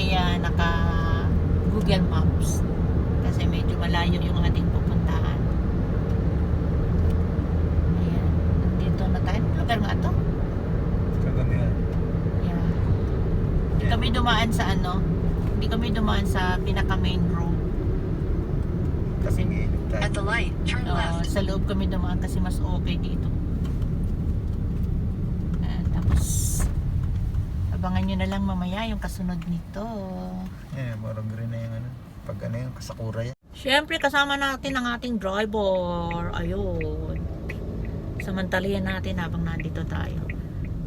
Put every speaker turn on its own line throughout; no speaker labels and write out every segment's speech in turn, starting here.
kaya naka Google Maps. Kasi medyo malayo yung ating pupuntahan. Ayan. Nandito na tayo. Lugar nga to?
Kagamihan.
Yeah. Hindi kami dumaan sa ano. Hindi kami dumaan sa pinaka main road. Kasi
At the light, turn left.
sa loob kami dumaan kasi mas okay dito. Tapos abangan nyo na lang mamaya yung kasunod nito.
Parang green na yung ano. Pag ano yung kasakura yan.
Siyempre kasama natin ang ating driver. Ayun. Samantalayan natin habang nandito tayo.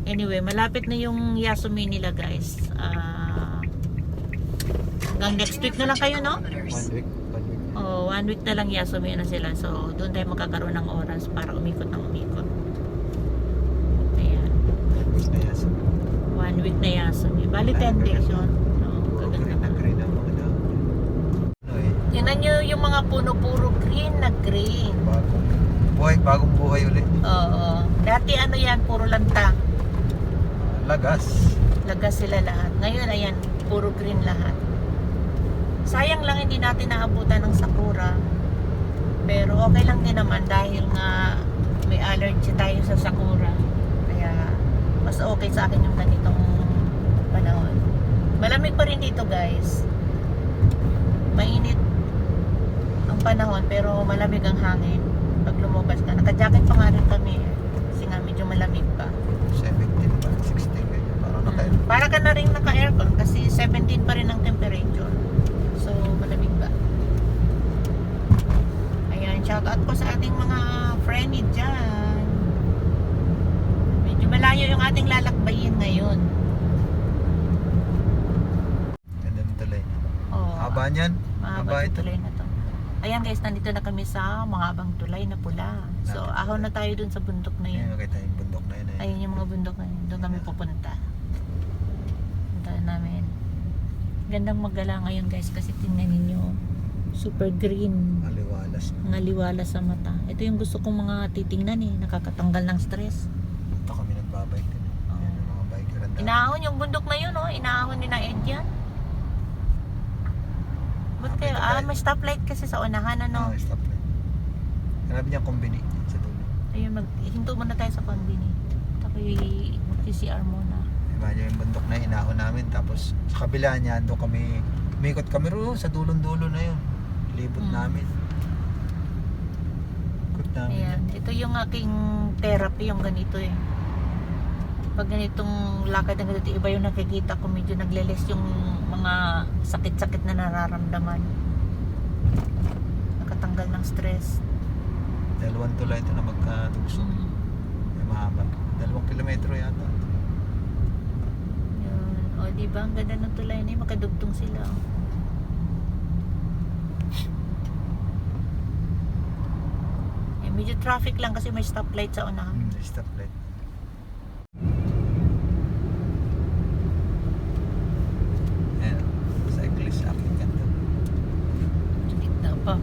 Anyway, malapit na yung Yasumi nila guys. Hanggang next week na lang kayo, no?
1 week. 1 week.
Oh, 1 week na lang Yasumi na sila. So, doon tayo magkakaroon ng oras para umikot ng umikot. Ayan.
Kaya sa
1 week na Yasumi. Bali 10 days yun. No,
green na
gaganda.
green ang mga dahon. Ano eh.
Tingnan nyo yung mga puno, puro green na green.
Bagong buhay ulit.
Oo. Dati ano yan, puro lanta.
Lagas.
Lagas sila lahat. Ngayon, ayan, puro green lahat. Sayang lang hindi natin naabutan ng sakura. Pero okay lang din naman dahil nga may allergy tayo sa sakura. Kaya mas okay sa akin yung ganitong panahon. Malamig pa rin dito guys. Mainit ang panahon pero malamig ang hangin. Pag lumabas ka, naka-jacket pa nga rin kami kasi nga medyo malamig pa.
17 pa, 16 ganyan. Parang naka-air.
Para ka na rin naka-aircon kasi 17 pa rin ang temperature. So, malamig ba? Ayan, shoutout po sa ating mga friendly dyan. Medyo malayo yung ating lalakbayin ngayon.
Ganda ng tulay niya.
Oh,
Haba niyan.
mahaba yung tulay na to. Ayan guys, nandito na kami sa mahabang tulay na pula. So, ahon na tayo dun sa bundok na yun.
Ayun, nakita yung bundok na yun.
Ayun yung mga bundok na yun. Doon kami pupunta. Punta namin. Gandang magala ngayon guys kasi tingnan ninyo. Super green.
Maliwalas na.
Ngaliwala sa mata. Ito yung gusto kong mga titingnan eh. Nakakatanggal ng stress.
Ito kami nagbabike din.
Oo.
Ayan, yung mga biker ang dami.
Inaahon yung bundok na yun oh. Inaahon ni na Ed yan. Ba't kayo? May stoplight kasi sa unahan ano.
Stop lang. Sanabi niya kombini sa dulo.
Ayun, hinto muna tayo sa conveni. Tapos mag-CCR muna.
Imagine yung bundok na inahon namin. Tapos sa kabila niya, doon kami, umikot kami ro sa dulong-dulo na yun. Libot namin. Ikot namin
Ayan.
yan.
Ito yung aking therapy, yung ganito eh. Pag ganitong lakad ng ganito, iba yung nakikita ko, medyo nagle-less yung mga sakit-sakit na nararamdaman. Nakatanggal ng stress.
Dalawang tulay ito na magkatugso. May mahaba. 2 kilometro yata.
Yun. O, diba? Ang ganda ng tulay na yun. Makadugtong sila. Medyo traffic lang kasi may stoplight sa unahan.
Stoplight. Ayan. Cyclist akin ganito.
Gitna pa.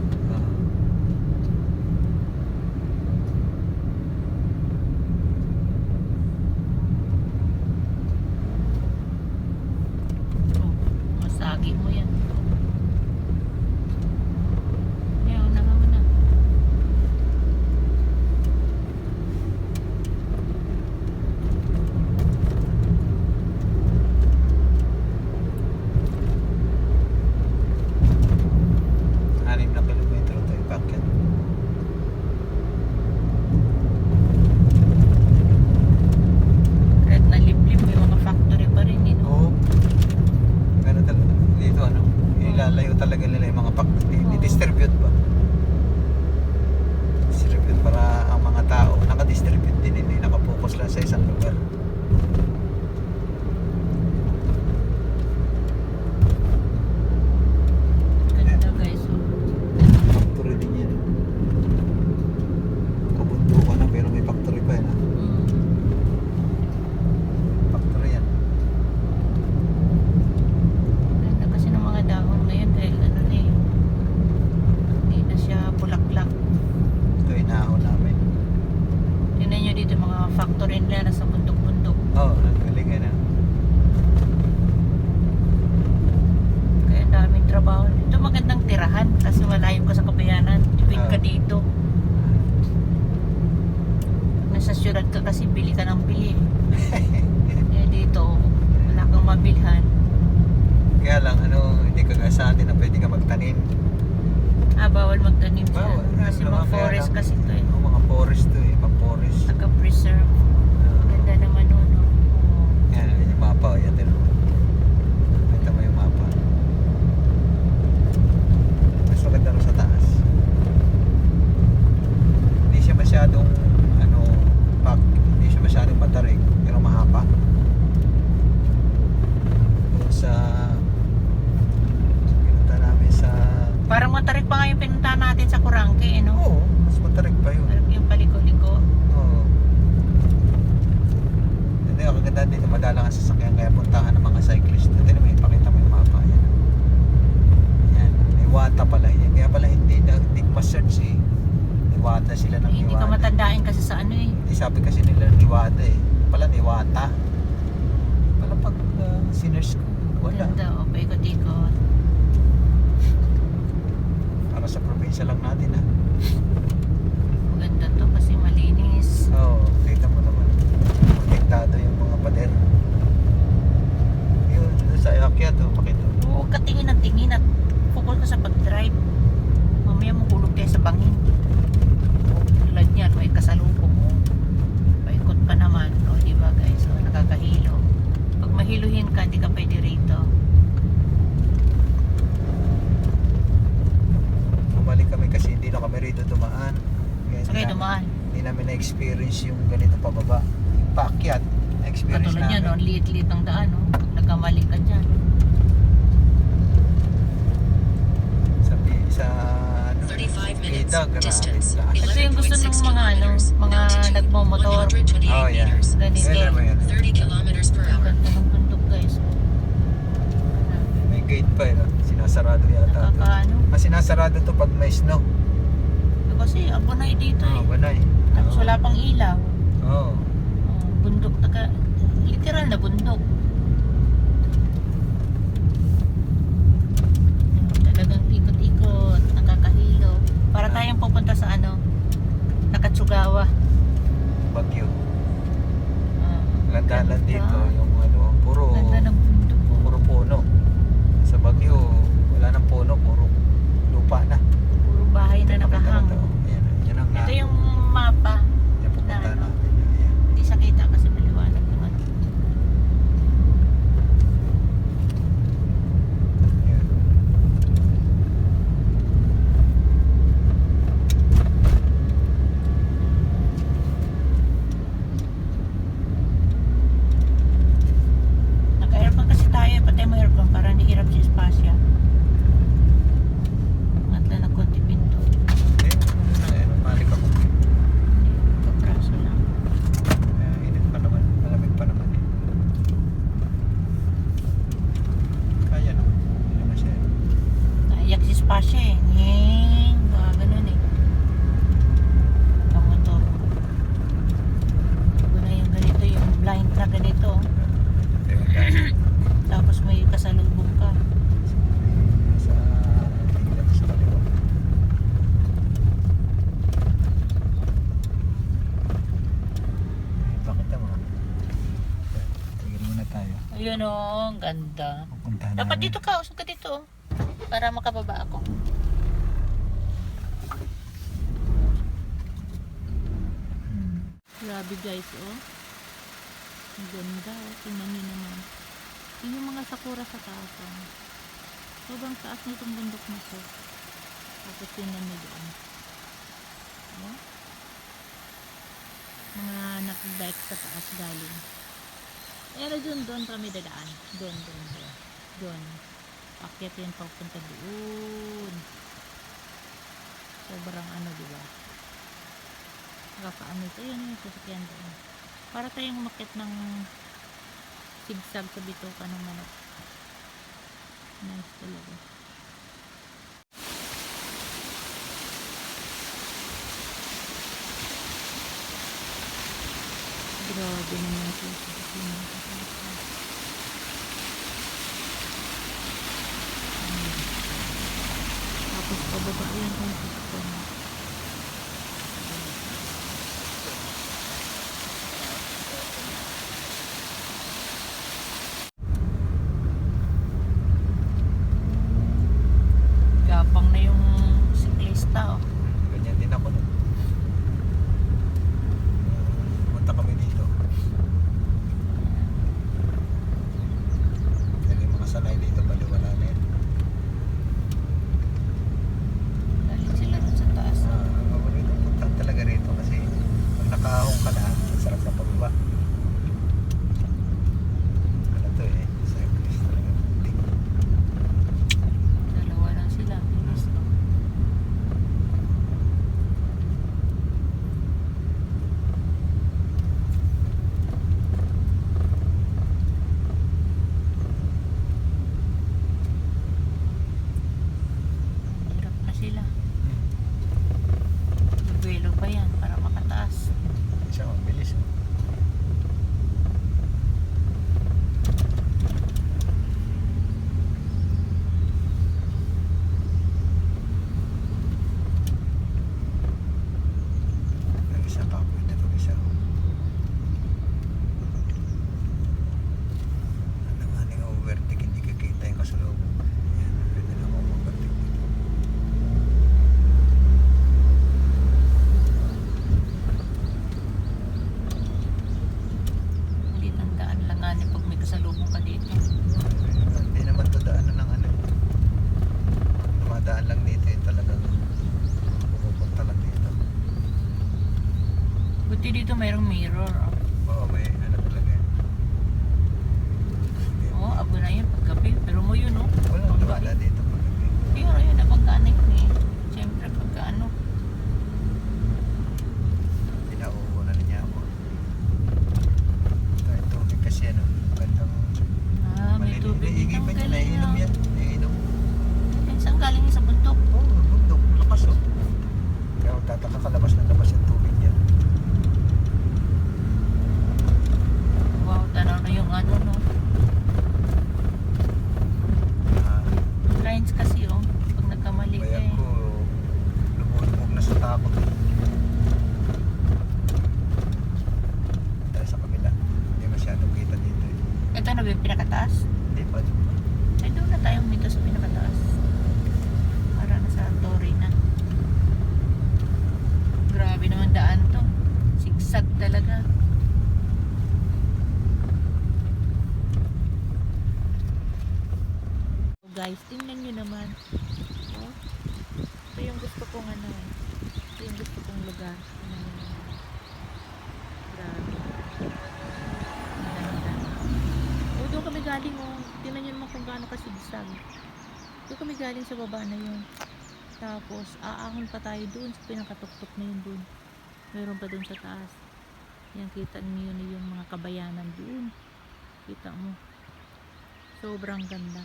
Oh, masagi mo yan. Ayan, unahan mo na. Kahit naliblib, may mga factory pa rin din.
Oo. Ganun talaga. Dito ano, ilalayo talaga nila yung mga i-distribute ba? Distribute para ang mga tao, naka-distribute din, hindi nakapokus lang sa isang lugar.
Ganda guys.
Factory din yan. Kabundukan na pero may factory pa yan. Factory yan.
Ganda kasi ng mga dahon ngayon dahil ano na eh. Hindi na siya bulaklak.
Ito inahon namin.
Tingnan nyo dito mga factory nila nasa bundok-bundok.
Oo.
magandang tirahan kasi malayo ka sa Kabayanan. Tipid ka
Ah.
dito. Nasa syudad ka kasi bili ka ng bili. Eh dito, wala kang mabilhan.
Kaya lang, hindi ka gaya sa atin na pwede ka magtanim.
Bawal magtanim dyan.
Bawal.
Kasi
Ano
mga
naman, kaya
forest
lang.
kasi ito eh.
Mga forest to eh, pang-forest.
Naka-preserve. Ganda naman nun. No? Oo.
Yan, yung mapa, yan din. Ito mo yung mapa. Mas maganda rin sa taas. Hindi siya masyadong, hindi siya masyadong matarik, pero mahaba. Doon sa, pinunta namin sa,
Parang matarik pa nga yung pinuntahan natin sa Kurangke, eh, no?
oo, mas matarik pa yun.
Parang yung paliko-liko.
Oo. Hindi, ang kaganda dito, madalang ang sasakyan, kaya puntahan ng mga cyclist. Ito naman, ipakita mo yung mapa. Yan. Yan. Iwata pala yan. Kaya pala hindi ko ma-search eh. Iwata sila ng
Hindi ka
Iwata.
matandain kasi sa ano eh.
Hindi sabi kasi nila Iwata eh. Pala Iwata. Pala pag sinners ko, wala.
Ganda, o, paikot-ikot.
Para sa probinsya lang natin ah.
Maganda to kasi malinis.
Oo, kita mo naman. Protektado yung mga pader. Yun, doon sa Iakyat oh, makita mo.
Huwag ka tingin ng tingin at pukul ka sa pag-drive. Mamaya mahulog tayo sa bangin. Tulad niyan, may kasalubong mo. Paikot pa naman. O, diba guys? O, nakakahilo. Pag mahiluhin ka, di ka pwede rito.
Bumalik kami kasi hindi na kami rito dumaan. Kaya
Sa kayo dumaan.
Hindi namin na-experience yung ganito pababa. Yung paakyat, na-experience
Katulad niya, no?
namin.
Liit-liit ang daan, no? Nagkamali ka dyan.
Sa
35 minutes.
Kita, grabe.
Distance.
Taas.
Ito yung gusto ng
11.6
mga,
kilometers.
mga
Altitude,
nagmomotor.
128
Oh, yeah.
meters.
Ganito.
Speed,
Ganun ba yan?
30 kilometers per
Ang
hour.
ganda ng bundok, guys.
May gate pa eh. No? Sinasarado yata ito.
Nakakaano.
Sinasarado to pag may snow.
Kasi abonay dito
Oo,
eh.
banay.
Tapos wala pang ilaw.
Oo.
Bundok, literal na bundok. Talagang ikot-ikot, nakakahilo. Para tayong pupunta sa Nakatsugawa.
Bagyo.
Ah,
Landanan
ganda.
dito yung puro
Ganda ng bundok po.
puro puno. Sa Bagyo, wala nang puno, puro lupa na.
Puro bahay na
Pakita mo
nakahang.
to. Ayan, yan ang
Ito yung mapa.
yan pupunta
na ano.
natin. Ayan.
Hindi sa kita kasi maliwanag naman.
Ayan.
Naka-aircon kasi tayo, patay mo aircon para hindi hirap sa espasya. Angat lang ng konti pinto.
Balik ako.
Kapraso lang.
Init pa naman, malamig pa naman. Kaya no, hindi naman siya.
Naiyak si espasya eh. Nging, baka ganun eh. Ang motor. Bago na yung ganito, yung blind na ganito. Tapos may kasalubong ka.
Sa tingnan sa kaliwa. Pakita mo. Tigil muna tayo.
Ayun o, ang ganda.
Pupuntahan
Dapat
namin.
dito ka, usog ka dito. Para makababa ako. Grabe guys, oh. Ang ganda, oh. Tingnan nyo naman. Yun yung mga sakura sa taas, oh. Sobrang taas nitong bundok na to. Tapos tingnan nyo doon. Oh. Mga nakabike sa taas galing. Pero doon kami dadaan. Doon. Doon. Akyat yan papunta doon. Sobrang diba? Nakakaano ito. Yan yung sasakyan doon. Para tayong umakyat ng sigsag sa bituka ng manok. Nice talaga. Grabe naman ito. Pababa yan kung gusto mo. Gapang na yung siklista, oh.
Ganyan din ako nun. Punta kami dito. Dahil yung mga sanay dito, baliwala na yun.
Galing sila dun sa taas.
Paborito punta talaga rito kasi pag nakahong ka na, ang sarap sa pababa. Ano to eh, cyclist talaga.
Dalawa lang sila. Bilis, no? Hirap na sila. Buwelo pa yan para makataas.
Isa mabilis. Ang isa pa, pwede itong isa. Ano nga nang overtake, hindi kikita yung kasalubong. Yan, pwede na akong overtake dito.
Hindi tandaan lang nga ni pag may kasalubong ka dito.
Hindi naman to daanan ng ano. Dumadaan lang dito yung talagang pupunta lang dito.
Buti dito mayroong mirror. Oh.
Oo, may ano talaga.
Oh, abo na yun paggabi. Pero mo yun, oh.
Walang
Bangga
duwala
eh.
dito pagabi.
Yun, ayun, nabanggaan na yun eh. Siyempre, pagka ano.
Pinauunan niya ako. Kahit tubig kasi ano, gandang
Ah, may
maliliit.
tubig.
Iigib pa
Ang
niya,
galing,
naiinom
oh.
yan. Naiinom.
Saan galing yun sa bundok?
Oo, bundok, lakas oh. Kaya magtataka ka, labas na labas yung tubig niya.
Wow, tanaw na yung ano, no.
Ah,
Lines kasi, oh. Pag nagkamali ka
bayan
eh.
ko, lumulubog na sa takot. Tayo sa kabila. Hindi masyadong kita dito eh.
Ito na ba yung pinakataas?
Hindi pa.
Ay, doon na tayo dito sa pinakataas. Para na sa Torre na. Grabe naman daan to. Sigsag talaga. So guys, tingnan nyo naman. Oh, ito yung gusto kong ano eh. Ito yung gusto kong lugar. Grabe. Ang ganda. Oh, doon kami galing oh. Tingnan nyo naman kung gaano kasigsag. Doon kami galing sa baba na yun. Tapos, aahon pa tayo doon sa pinakatuktok na yun doon. Meron pa doon sa taas. Yan, kita niyo na yung mga kabayanan doon. Kita mo. Sobrang ganda.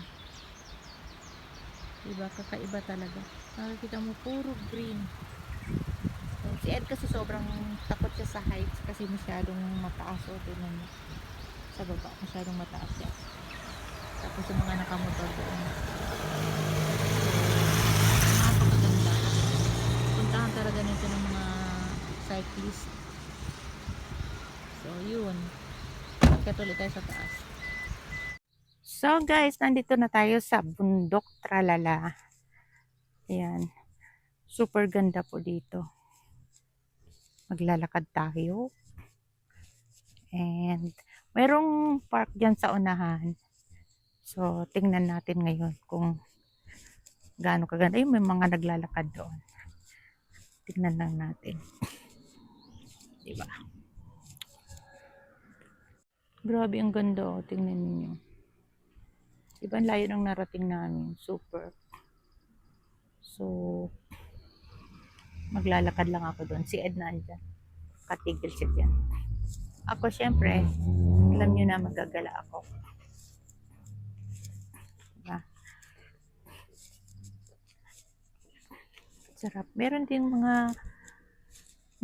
Diba? Kakaiba talaga. Nakikita mo, puro green. So, si Ed kasi sobrang takot siya sa heights kasi masyadong mataas. O, tingnan mo. Sa baba, masyadong mataas siya. Tapos yung mga nakamotor doon. Napakaganda. Puntahan talaga nito ng mga cyclist. So, yun. Katuloy tayo sa taas. So, guys, nandito na tayo sa bundok Tralala. Ayan. Super ganda po dito. Maglalakad tayo. And, mayroong park dyan sa unahan. So, tingnan natin ngayon kung gaano kaganda. Yung may mga naglalakad doon. Tingnan lang natin. Diba? Grabe ang ganda. Oh. Tingnan niyo. Diba ang layo ng narating namin. Super. So, maglalakad lang ako doon. Si Ed na andyan. Katigil siya dyan. Ako syempre, alam niyo na magagala ako. Diba? Sarap. Meron din mga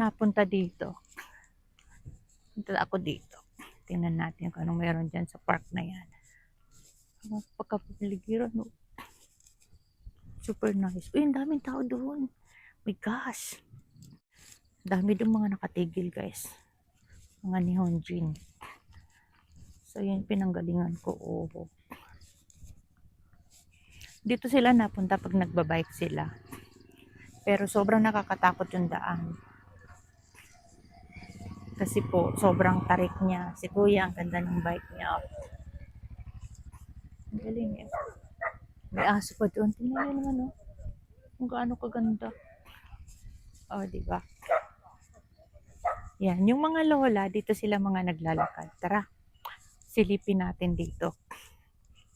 napunta dito. Punta ako dito. Tingnan natin kung anong meron dyan sa park na yan. Pagkapaligiran, no? Super nice. Uy, ang daming tao doon. My gosh. Dami doon mga nakatigil, guys. Mga Nihonjin. So, yun pinanggalingan ko. Oh. Dito sila napunta pag nagbabike sila. Pero sobrang nakakatakot yung daan. Kasi po, sobrang tarik niya. Si Kuya, ang ganda ng bike niya. Ang galing eh. May aso pa doon. Tingnan nyo naman, oh. Kung gaano kaganda. Oh, diba? Yan. Yung mga lola, dito sila mga naglalakad. Tara, silipin natin dito.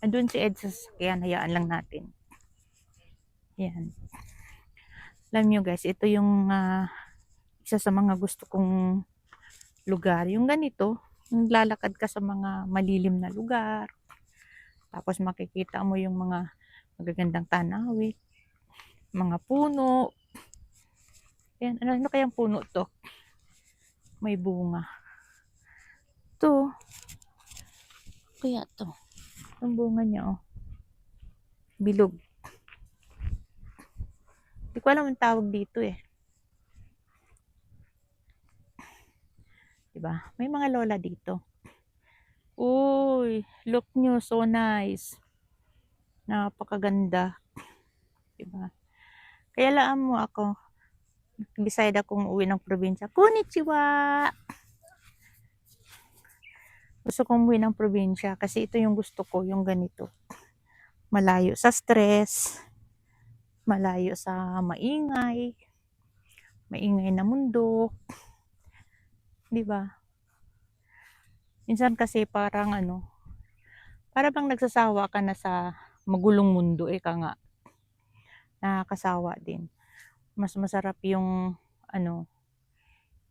Andun si Ed sa sasakyan. Hayaan lang natin. Yan. Alam nyo guys, ito yung isa sa mga gusto kong lugar. Yung ganito, yung lalakad ka sa mga malilim na lugar. Tapos makikita mo yung mga magagandang tanawin. Mga puno. Yan, ano kayang puno to? May bunga. To. Kaya to. Ang bunga niya, oh. Bilog. Hindi ko alam ang tawag dito eh. Diba? May mga lola dito. Uy, look nyo, so nice. Napakaganda. Diba? Kaya laan mo ako. Decide akong uwi ng probinsya. Konnichiwa! Gusto kong umuwi ng probinsya kasi ito yung gusto ko, yung ganito. Malayo sa stress, malayo sa maingay, maingay na mundo. 'Di ba? Minsan kasi parang para bang nagsasawa ka na sa magulong mundo ka nga. Nakakasawa din. Mas masarap yung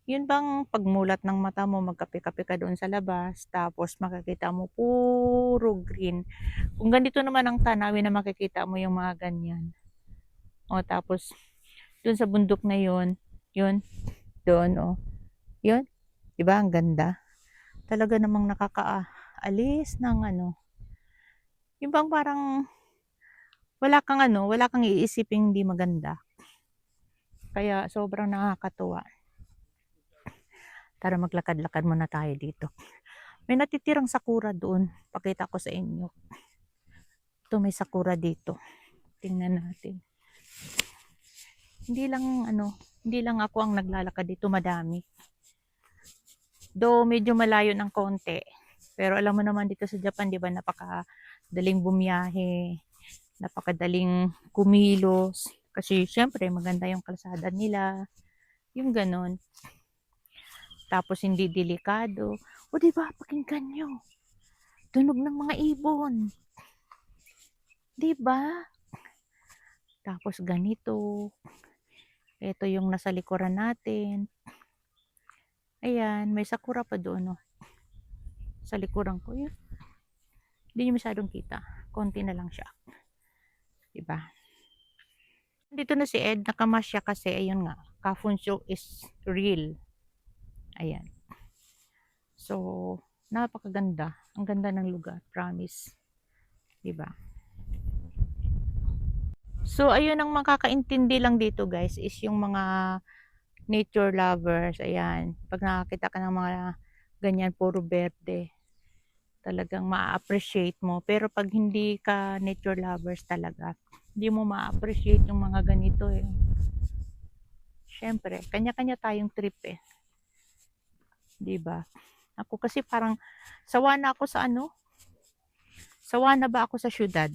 yun bang pagmulat ng mata mo, magkape-kape ka doon sa labas, tapos makikita mo puro green. Kung ganito naman ang tanawin na makikita mo yung mga ganyan. O tapos, doon sa bundok na yun, doon, yun, diba ang ganda? Talaga namang nakakaalis ng yung bang parang, wala kang iisiping hindi maganda. Kaya sobrang nakakatuwa. Tara maglakad-lakad muna tayo dito. May natitirang sakura doon. Pakita ko sa inyo. Ito may sakura dito. Tingnan natin. Hindi lang ako ang naglalakad dito, madami. Though medyo malayo ng konti. Pero alam mo naman dito sa Japan, di ba, napakadaling bumiyahe, napakadaling kumilos. Kasi syempre maganda yung kalsada nila. Yung ganon. Tapos hindi delikado. O diba, pakinggan nyo. Tunog ng mga ibon. Diba? Tapos ganito. Ito yung nasa likuran natin. Ayan, may sakura pa doon. Sa likuran ko yun. Hindi nyo masyadong kita. Konti na lang siya. Diba? Dito na si Ed. Nakamasya kasi. Ayun nga. Kafunsyo is real. Ayan. So, napakaganda. Ang ganda ng lugar. Promise. Diba? So, ayun ang makakaintindi lang dito guys is yung mga nature lovers. Ayan. Pag nakakita ka ng mga ganyan, puro berde, talagang ma-appreciate mo. Pero pag hindi ka nature lovers talaga, hindi mo ma-appreciate yung mga ganito eh. Siyempre, kanya-kanya tayong trip eh. Diba? Ako kasi parang sawa na ako sa sawa na ba ako sa syudad?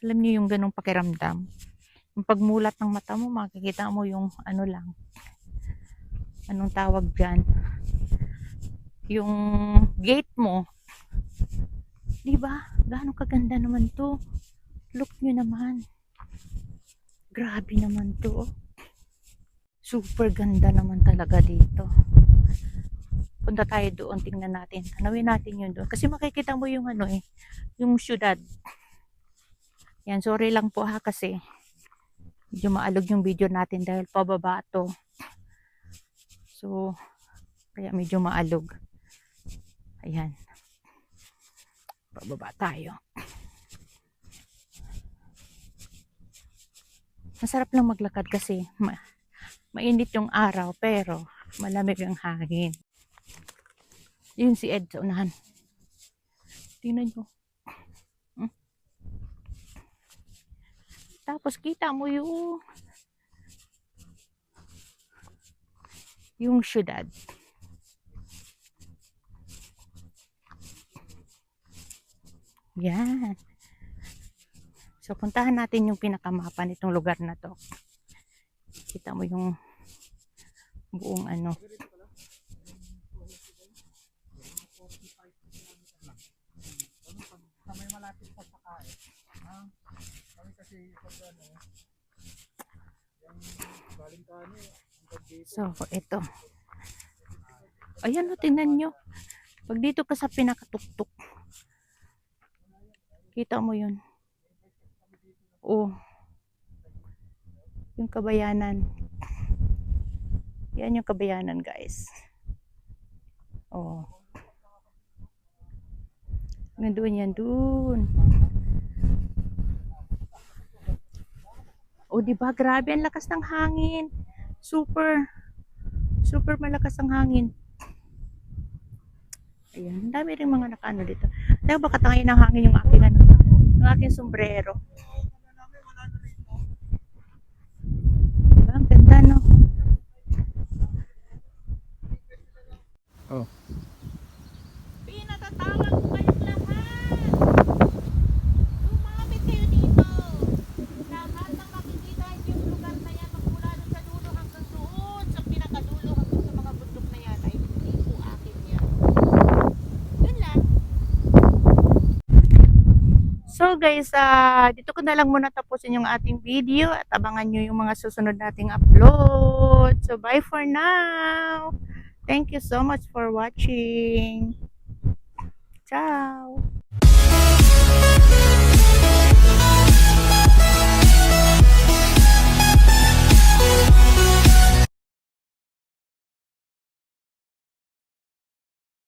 Alam niyo yung ganong pakiramdam. Yung pagmulat ng mata mo, makikita mo yung lang. Anong tawag dyan? Yung gate mo. Diba? Gaano kaganda naman to. Look nyo naman. Grabe naman to. Super ganda naman talaga dito. Punta tayo doon, tingnan natin. Tanawin natin yun doon. Kasi makikita mo yung yung syudad. Yan, sorry lang po ha kasi medyo maalog yung video natin dahil pababa to. So, kaya medyo maalog. Ayan. Pababa tayo. Masarap lang maglakad kasi mainit yung araw pero malamig ang hangin. Yun si Ed sa unahan. Tingnan nyo. Tapos kita mo yung syudad. Yan. So, puntahan natin yung pinakamapa nitong lugar na to. Kita mo yung buong ano. So, ito. Ayan o, tingnan nyo. Pag dito ka sa pinakatuktok, kita mo yun. Oh. Yung Kabayanan. Yan yung Kabayanan, guys. Oh. Nandun yan, dun. Oh, diba? Grabe, ang lakas ng hangin. Super malakas ang hangin. Ayan, ang dami rin mga nakaano dito. Dahil baka tangin ng hangin yung aking ano, yung aking sombrero. Diba? Ang ganda, no?
Oh.
Pinatatawag ko kayong lahat. Lumapit kayo dito. Lahat ng makikita yung lugar na yan, magmula doon sa dulo hanggang doon, sa pinakadulo hanggang sa mga bundok na yan, ay hindi po akin yan. Yun lang. So guys, dito ko na lang muna tapusin yung ating video at abangan nyo yung mga susunod nating upload. So bye for now. Thank you so much for watching. Ciao.